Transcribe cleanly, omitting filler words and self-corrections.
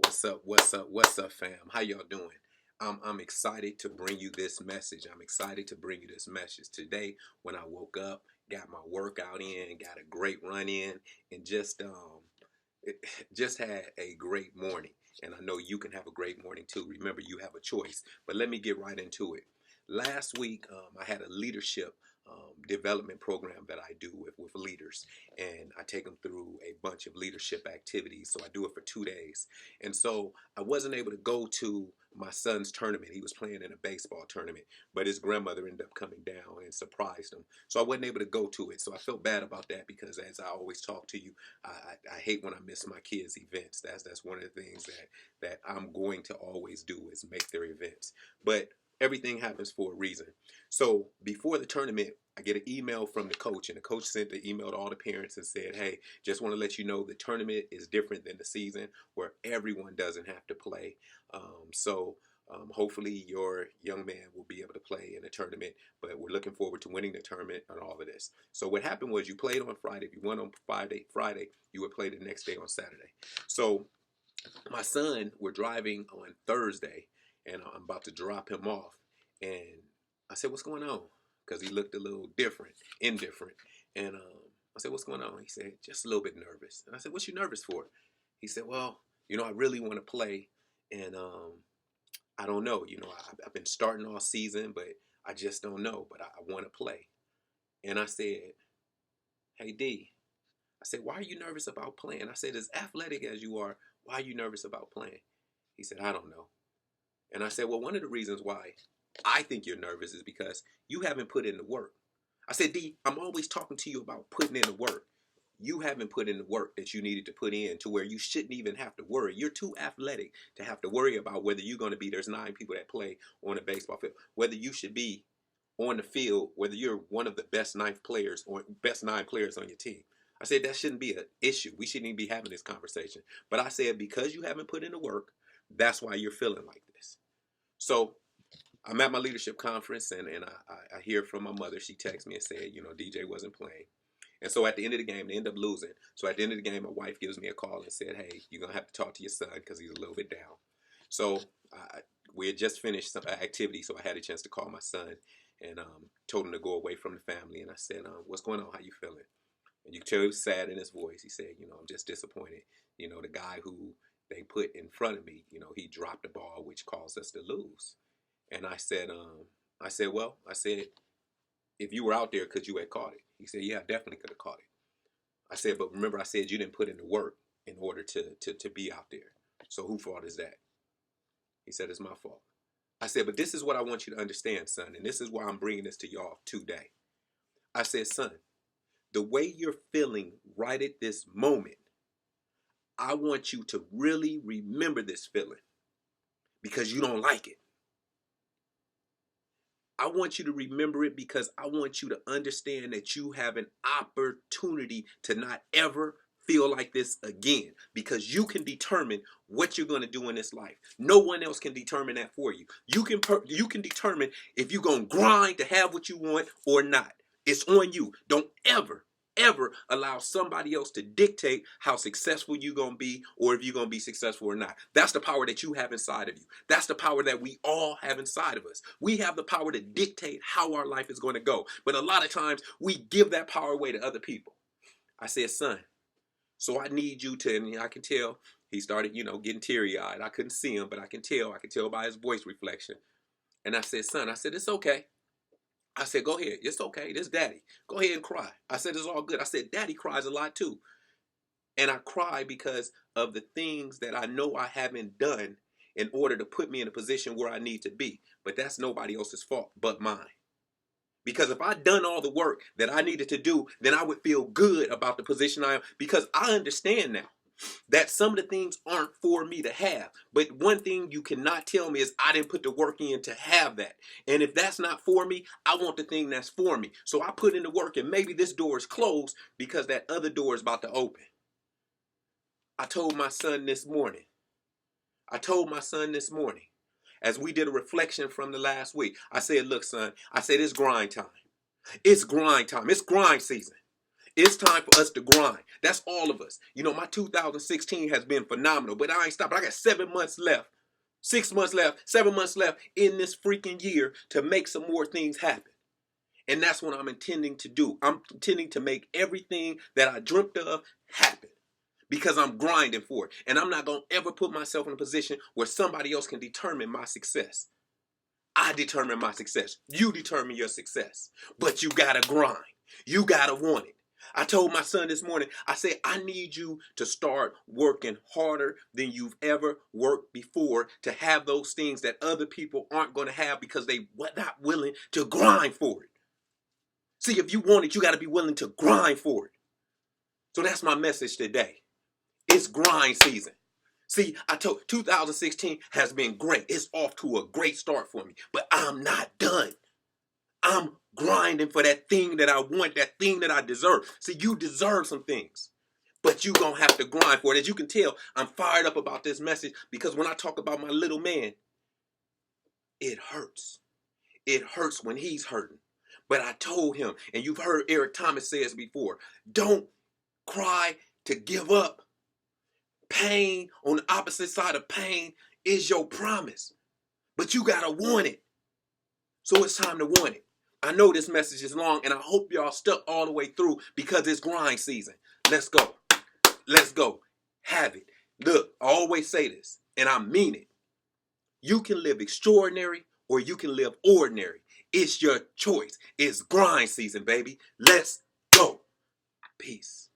What's up? What's up? What's up, fam? How y'all doing? I'm excited to bring you this message. I'm excited to bring you this message today. When I woke up, got my workout in, got a great run in, and it, just had a great morning. And I know you can have a great morning too. Remember, you have a choice. But let me get right into it. Last week, I had a leadership development program that I do with leaders, and I take them through a bunch of leadership activities. So I do it for 2 days, and so I wasn't able to go to my son's tournament. He was playing in a baseball tournament, but his grandmother ended up coming down and surprised him. So I wasn't able to go to it. So I felt bad about that because, as I always talk to you, I hate when I miss my kids' events. That's one of the things that I'm going to always do is make their events. But everything happens for a reason. So before the tournament, I get an email from the coach, and the coach sent the email to all the parents and said, "Hey, just want to let you know the tournament is different than the season where everyone doesn't have to play. Hopefully your young man will be able to play in the tournament, but we're looking forward to winning the tournament and all of this." So what happened was you played on Friday. If you won on Friday, you would play the next day on Saturday. So my son, we're driving on Thursday, and I'm about to drop him off, and I said, "What's going on?" Because he looked a little indifferent, and I said, "What's going on?" He said, "Just a little bit nervous." And I said, "What you nervous for?" He said, "Well, I really want to play, and I don't know. I've been starting all season, but I just don't know. But I want to play." And I said, "Hey D," I said, "Why are you nervous about playing?" I said, "As athletic as you are, why are you nervous about playing?" He said, "I don't know." And I said, "Well, one of the reasons why I think you're nervous is because you haven't put in the work." I said, "D, I'm always talking to you about putting in the work. You haven't put in the work that you needed to put in to where you shouldn't even have to worry. You're too athletic to have to worry about whether you're going to be, there's 9 people that play on a baseball field, whether you should be on the field, whether you're one of the best 9 players or best 9 players on your team." I said, "That shouldn't be an issue. We shouldn't even be having this conversation." But I said, because you haven't put in the work, that's why you're feeling like this. So I'm at my leadership conference, and I hear from my mother. She texts me and said, DJ wasn't playing. And so at the end of the game, they end up losing. So at the end of the game, my wife gives me a call and said, "Hey, you're going to have to talk to your son because he's a little bit down." So we had just finished some activity, so I had a chance to call my son and told him to go away from the family. And I said, "What's going on? How you feeling?" And you could tell he was sad in his voice. He said, "I'm just disappointed. The guy who they put in front of me, he dropped the ball, which caused us to lose." And I said, "If you were out there, could you have caught it?" He said, "Yeah, I definitely could have caught it." I said, "But remember, I said you didn't put in the work in order to be out there. So whose fault is that?" He said, "It's my fault." I said, "But this is what I want you to understand, son, and this is why I'm bringing this to y'all today." I said, "Son, the way you're feeling right at this moment, I want you to really remember this feeling because you don't like it. I want you to remember it because I want you to understand that you have an opportunity to not ever feel like this again because you can determine what you're going to do in this life. No one else can determine that for you. You can determine if you're going to grind to have what you want or not. It's on you. Don't ever allow somebody else to dictate how successful you're going to be or if you're going to be successful or not. That's the power that you have inside of you. That's the power that we all have inside of us. We have the power to dictate how our life is going to go. But a lot of times we give that power away to other people." I said, "Son, so I need you to," and I can tell he started, getting teary-eyed. I couldn't see him, but I can tell by his voice reflection. And I said, "Son," I said, "It's okay." I said, "Go ahead. It's okay. This daddy. Go ahead and cry." I said, "It's all good." I said, "Daddy cries a lot too." And I cry because of the things that I know I haven't done in order to put me in a position where I need to be. But that's nobody else's fault but mine. Because if I'd done all the work that I needed to do, then I would feel good about the position I am. Because I understand now that some of the things aren't for me to have. But one thing you cannot tell me is I didn't put the work in to have that. And if that's not for me, I want the thing that's for me. So I put in the work, and maybe this door is closed because that other door is about to open. I told my son this morning. I told my son this morning, as we did a reflection from the last week, I said, "Look, son," I said, "it's grind time. It's grind time. It's grind season. It's time for us to grind. That's all of us. You know, my 2016 has been phenomenal, but I ain't stopping. I got 7 months left, 6 months left, 7 months left in this freaking year to make some more things happen. And that's what I'm intending to do. I'm intending to make everything that I dreamt of happen because I'm grinding for it. And I'm not going to ever put myself in a position where somebody else can determine my success. I determine my success. You determine your success. But you got to grind. You got to want it. I told my son this morning, I said, I need you to start working harder than you've ever worked before to have those things that other people aren't going to have because they were not willing to grind for it. See, if you want it, you got to be willing to grind for it. So that's my message today. It's grind season. See, I told 2016 has been great. It's off to a great start for me, but I'm not done. I'm grinding for that thing that I want, that thing that I deserve. See, you deserve some things, but you gonna have to grind for it. As you can tell, I'm fired up about this message because when I talk about my little man, it hurts. It hurts when he's hurting. But I told him, and you've heard Eric Thomas say this before, don't cry to give up. Pain on the opposite side of pain is your promise, but you gotta want it. So it's time to want it. I know this message is long, and I hope y'all stuck all the way through because it's grind season. Let's go. Let's go. Have it. Look, I always say this, and I mean it. You can live extraordinary or you can live ordinary. It's your choice. It's grind season, baby. Let's go. Peace.